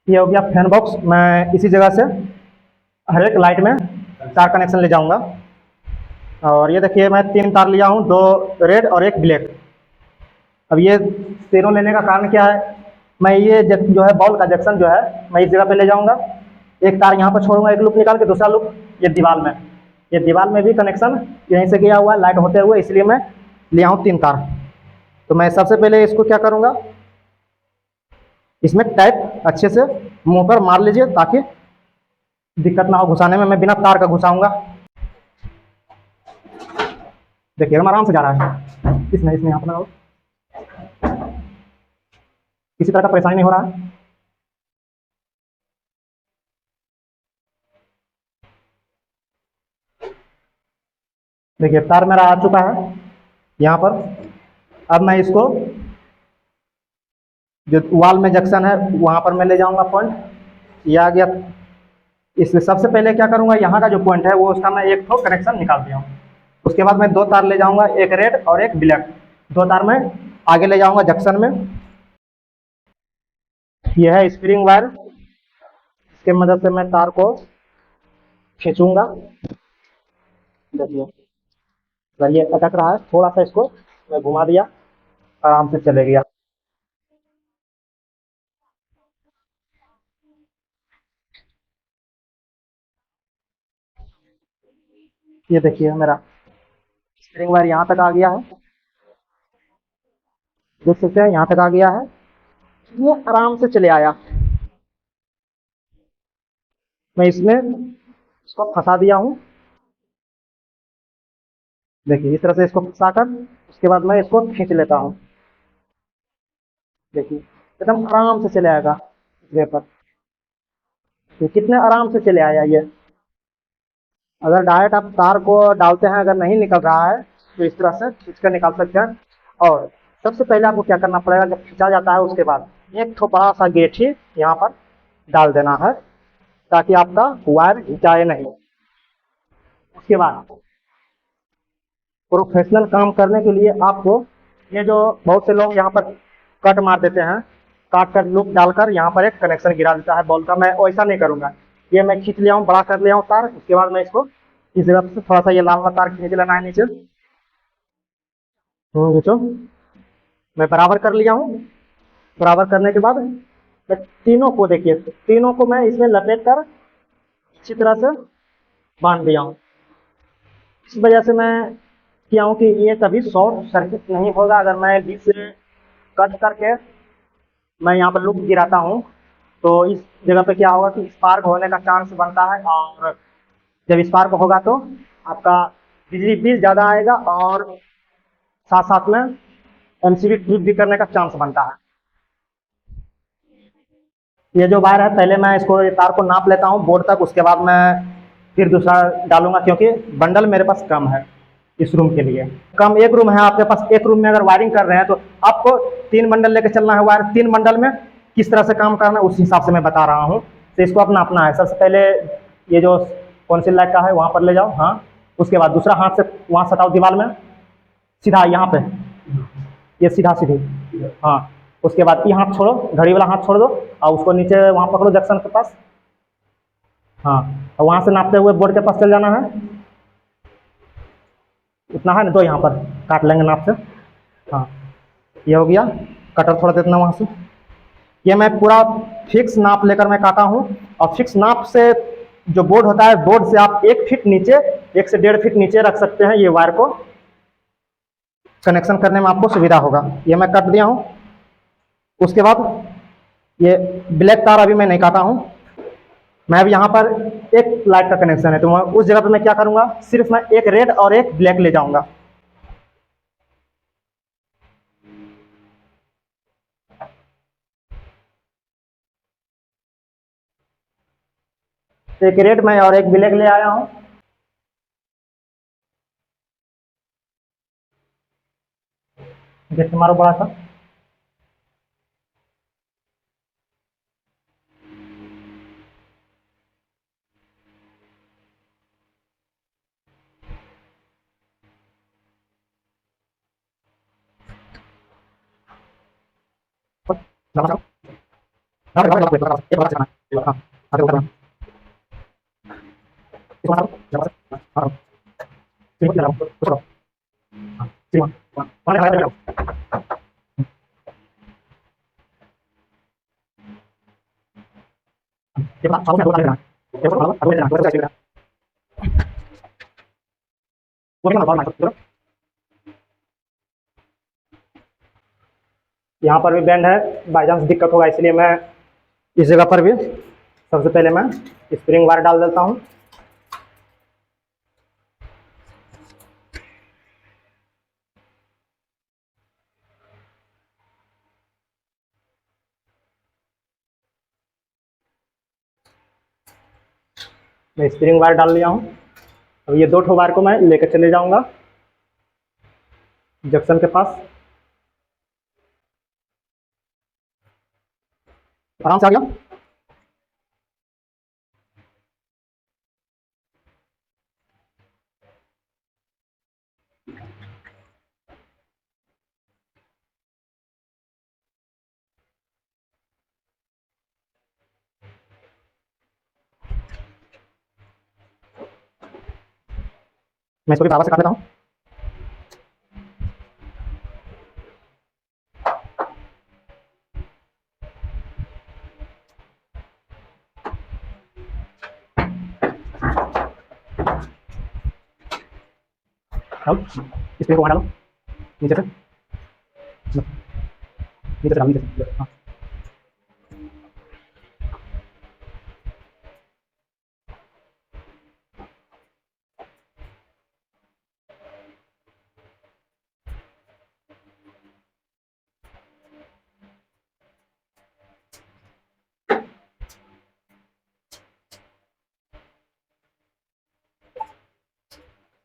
ये हो गया फैन बॉक्स। मैं इसी जगह से हर एक लाइट में तार कनेक्शन ले जाऊंगा। और ये देखिए मैं 3 तार लिया हूँ, 2 रेड और 1 ब्लैक। अब ये तीनों लेने का कारण क्या है, मैं ये जो है बॉल का जंक्शन जो है मैं इस जगह पे ले जाऊंगा। एक तार यहाँ पर छोड़ूंगा, एक लूप निकाल के, दूसरा लूप ये दीवार में। ये दीवार में भी कनेक्शन यहीं से गया हुआ है लाइट होते हुए, इसलिए मैं लिया हूँ 3 तार। तो मैं सबसे पहले इसको क्या करूँगा, इसमें टैप अच्छे से मुंह पर मार लीजिए ताकि दिक्कत ना हो घुसाने में। मैं बिना तार का घुसाऊंगा। देखिए हम आराम से जा रहा है। इसमें इसमें यहाँ पर लगाओ, किसी तरह का परेशानी नहीं हो रहा है। देखिए तार मेरा आ चुका है यहाँ पर। अब मैं इसको जो वॉल में जंक्शन है वहाँ पर मैं ले जाऊँगा पॉइंट। ये आ गया। इसमें सबसे पहले क्या करूँगा, यहाँ का जो पॉइंट है वो उसका मैं एक ठो कनेक्शन निकाल दिया हूँ। उसके बाद मैं 2 तार ले जाऊँगा, एक रेड और एक ब्लैक। 2 तार मैं आगे ले जाऊँगा जंक्शन में। यह है स्प्रिंग वायर, इसके मदद से मैं तार को खींचूंगा। देखिए अगर ये अटक रहा है, थोड़ा सा इसको मैं घुमा दिया, आराम से चले गया। ये देखिए मेरा स्प्रिंग वायर यहाँ तक आ गया है, देख सकते हैं यहाँ तक आ गया है। ये आराम से चले आया। मैं इसमें इसको फंसा दिया हूँ। देखिए इस तरह से इसको फंसाकर उसके बाद मैं इसको खींच लेता हूँ। देखिए एकदम आराम से चले आएगा इस पर। ये कितने आराम से चले आया ये। अगर डायरेक्ट आप तार को डालते हैं, अगर नहीं निकल रहा है तो इस तरह से खींच कर निकाल सकते हैं। और सबसे पहले आपको क्या करना पड़ेगा, जब खींचा जाता है उसके बाद एक ठो बड़ा सा गेट ही यहाँ पर डाल देना है ताकि आपका वायर जाए नहीं। उसके बाद प्रोफेशनल काम करने के लिए आपको ये जो बहुत से लोग यहाँ पर कट मार देते हैं, काट कर लूप डालकर यहाँ पर एक कनेक्शन गिरा देता है बॉल का, मैं वैसा नहीं करूँगा। ये मैं खींच लिया हूँ, बड़ा कर लिया हूँ तार। उसके बाद मैं इसको इस जगह से थोड़ा सा ये लाल वाला तार खींच लेना है नीचे। खींचो, मैं बराबर कर लिया हूँ। बराबर करने के बाद मैं तीनों को देखिए, तीनों को मैं इसमें लपेट कर अच्छी तरह से बांध दिया हूँ। इस वजह से मैं किया हूँ कि ये कभी शॉर्ट सर्किट नहीं होगा। अगर मैं बीच से कट करके मैं यहाँ पर लूप गिराता हूँ तो इस जगह पे क्या होगा कि स्पार्क होने का चांस बनता है, और जब स्पार्क होगा तो आपका बिजली बिल ज़्यादा आएगा और साथ साथ में एमसीबी ट्रिप भी करने का चांस बनता है। ये जो वायर है पहले मैं इसको तार को नाप लेता हूँ बोर्ड तक, उसके बाद मैं फिर दूसरा डालूंगा क्योंकि बंडल मेरे पास कम है इस रूम के लिए। कम एक रूम है आपके पास, एक रूम में अगर वायरिंग कर रहे हैं तो आपको 3 बंडल लेकर चलना है वायर। 3 बंडल में किस तरह से काम करना है उस हिसाब से मैं बता रहा हूँ। तो इसको अपना अपना है। सबसे पहले ये जो कौन सी लाइट का है वहाँ पर ले जाओ, हाँ। उसके बाद दूसरा हाथ से वहाँ सटाओ दीवार में, सीधा यहाँ पे, ये सीधा सीधी, हाँ। उसके बाद ये हाथ छोड़ो, घड़ी वाला हाथ छोड़ दो और उसको नीचे वहाँ पकड़ो जंक्शन के पास, हाँ। और वहाँ से नापते हुए बोर्ड के पास चल जाना है। इतना है ना, तो यहाँ पर काट लेंगे नाप से, हाँ। ये हो गया। कटर थोड़ा देना वहाँ से। ये मैं पूरा फिक्स नाप लेकर मैं काटा हूँ। और फिक्स नाप से जो बोर्ड होता है, बोर्ड से आप 1 फीट नीचे, 1 से 1.5 फीट नीचे रख सकते हैं। ये वायर को कनेक्शन करने में आपको सुविधा होगा। ये मैं काट दिया हूँ। उसके बाद ये ब्लैक तार अभी मैं नहीं काटा हूँ। मैं अब यहाँ पर एक लाइट का कनेक्शन है तो मैं उस जगह पर मैं क्या करूँगा, सिर्फ मैं एक रेड और एक ब्लैक ले जाऊँगा। एक रेड में और एक ब्लैक ले आया हूँ। जैसे मारो बड़ा सा, यहाँ पर भी बैंड है, बाई चांस दिक्कत होगा इसलिए मैं इस जगह पर भी सबसे पहले मैं स्प्रिंग वायर डाल देता हूँ। मैं स्प्रिंग वायर डाल लिया हूँ। अब ये 2 ठो वायर को मैं लेकर चले जाऊंगा जंक्शन के पास। आराम से आ गया। मैं इसको भी बराबर से काट लेता हूँ। अब स्प्रिंग को वहाँ डालो नीचे से, नीचे से डालो, नीचे से। हाँ,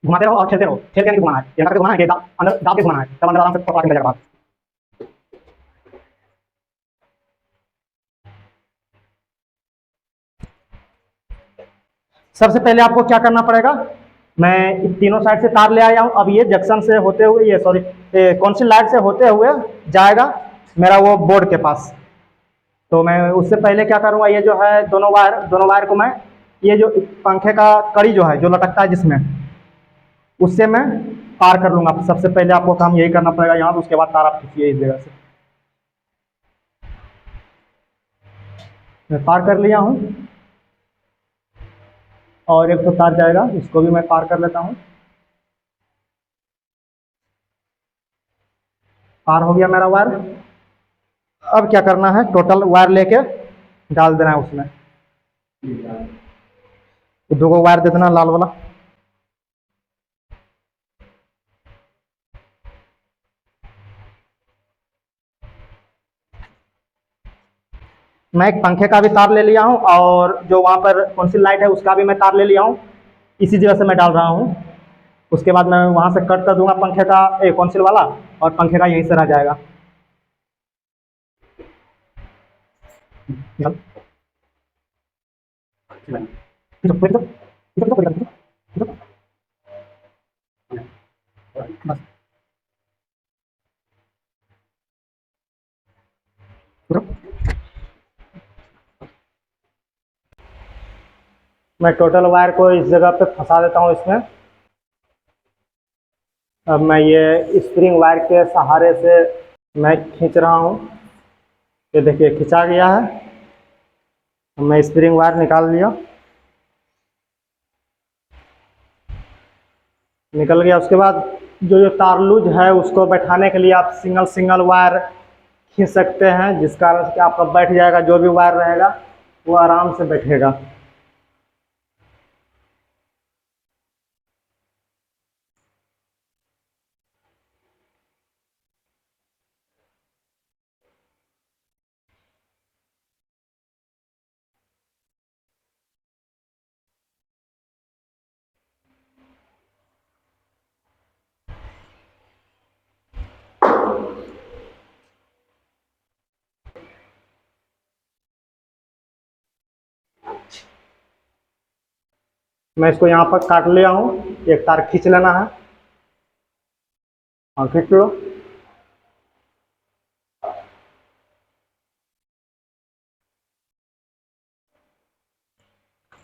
घुमाते रहो और खेलते रहो। खेल के नहीं घुमाना है, ये करके घुमाना है कि अंदर दाब के घुमाना है, तब अंदर आराम से पकड़ के ले जाएगा बाहर। सबसे पहले आपको क्या करना पड़ेगा, मैं तीनों साइड से तार ले आया हूँ। अब ये जंक्शन से होते हुए, ये सॉरी कौनसी लाइट से होते हुए जाएगा मेरा वो बोर्ड के पास। तो मैं उससे पहले क्या करूँगा, ये जो है दोनों वायर को मैं, ये जो पंखे का कड़ी जो है जो लटकता है जिसमें, उससे मैं पार कर लूँगा। सबसे पहले आपको काम यही करना पड़ेगा यहाँ, उसके बाद तार आप खींचिए इस जगह से। मैं पार कर लिया हूँ और एक तो तार जाएगा, इसको भी मैं पार कर लेता हूँ। पार हो गया मेरा वायर। अब क्या करना है, टोटल वायर लेके डाल देना है उसमें। तो 2 वायर दे देना लाल वाला। मैं एक पंखे का भी तार ले लिया हूँ और जो वहाँ पर कौन सी लाइट है उसका भी मैं तार ले लिया हूँ। इसी जगह से मैं डाल रहा हूँ। उसके बाद मैं वहाँ से कट कर दूंगा पंखे का कौंसिल वाला, और पंखे का यहीं से रह जाएगा। बस मैं टोटल वायर को इस जगह पे फंसा देता हूँ इसमें। अब मैं ये स्प्रिंग वायर के सहारे से मैं खींच रहा हूँ। ये देखिए खिंचा गया है। मैं स्प्रिंग वायर निकाल लिया, निकल गया। उसके बाद जो जो तार लूज है उसको बैठाने के लिए आप सिंगल सिंगल वायर खींच सकते हैं, जिस कारण से आपका बैठ जाएगा। जो भी वायर रहेगा वो आराम से बैठेगा। मैं इसको यहाँ पर काट लिया हूँ। एक तार खींच लेना है और खींच लो।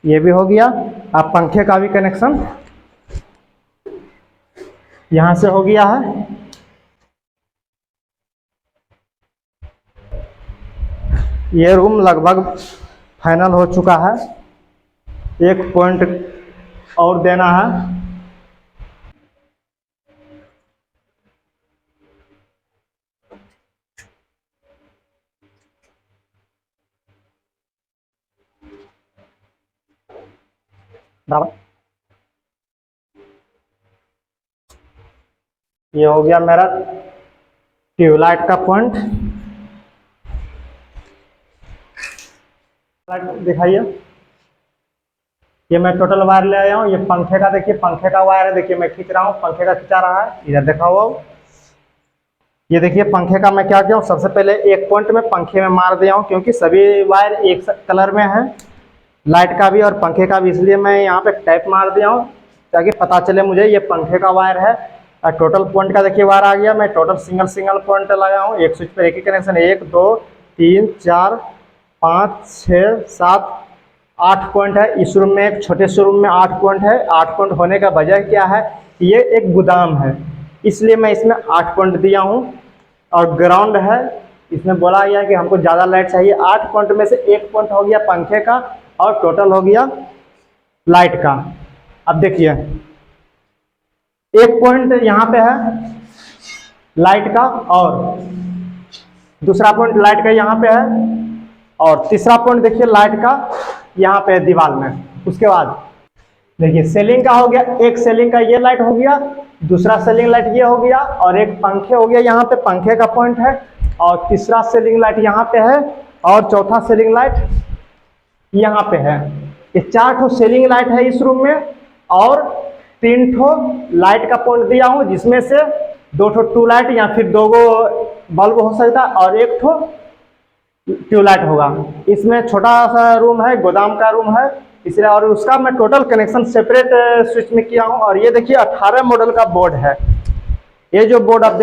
ये भी हो गया। अब पंखे का भी कनेक्शन यहाँ से हो गया है। ये रूम लगभग फाइनल हो चुका है, एक पॉइंट और देना है। बराबर, ये हो गया मेरा ट्यूबलाइट का पॉइंट। लाइट दिखाइए। ये मैं टोटल वायर ले आया हूँ। ये पंखे का देखिए, पंखे का वायर है, देखिए मैं खींच रहा हूँ, पंखे का खींचा रहा है, इधर देखा हुआ। ये देखिए पंखे का मैं क्या किया हूँ, सबसे पहले एक पॉइंट में पंखे में मार दिया हूँ, क्योंकि सभी वायर एक कलर में है, लाइट का भी और पंखे का भी, इसलिए मैं यहाँ पे टैप मार दिया हूँ ताकि पता चले मुझे ये पंखे का वायर है। और टोटल पॉइंट का देखिए वायर आ गया। मैं टोटल सिंगल पॉइंट लगाया हूँ, एक स्विच पर एक ही कनेक्शन, 1 2 3 4 5 6 7 8 पॉइंट है। इस रूम में, एक छोटे से रूम में 8 पॉइंट है। 8 पॉइंट होने का वजह क्या है, ये एक गोदाम है, इसलिए मैं इसमें 8 पॉइंट दिया हूँ। और ग्राउंड है, इसमें बोला गया कि हमको ज़्यादा लाइट चाहिए। 8 पॉइंट में से 1 पॉइंट हो गया पंखे का और टोटल हो गया लाइट का। अब देखिए, एक पॉइंट यहाँ पे है लाइट का और दूसरा पॉइंट लाइट का यहाँ पे है और तीसरा पॉइंट देखिए लाइट का यहाँ पे है दीवार में। उसके बाद देखिए सेलिंग का हो गया, एक सेलिंग का ये लाइट हो गया, दूसरा सेलिंग लाइट ये हो गया और एक पंखे हो गया, यहाँ पे पंखे का पॉइंट है और तीसरा सेलिंग लाइट यहाँ पे है और चौथा सेलिंग लाइट यहाँ पे है। ये 4 ठो सेलिंग लाइट है इस रूम में और 3 ठो लाइट का पॉइंट दिया हूँ, जिसमें से 2 ठो ट्यूबलाइट या फिर 2 गो बल्ब हो सकता है और 1 ठो ट्यूबलाइट होगा। इसमें छोटा सा रूम है, गोदाम का रूम है, इसलिए। और उसका मैं टोटल कनेक्शन सेपरेट स्विच में किया हूँ। और ये देखिए 18 मॉडल का बोर्ड है। ये जो बोर्ड आप देख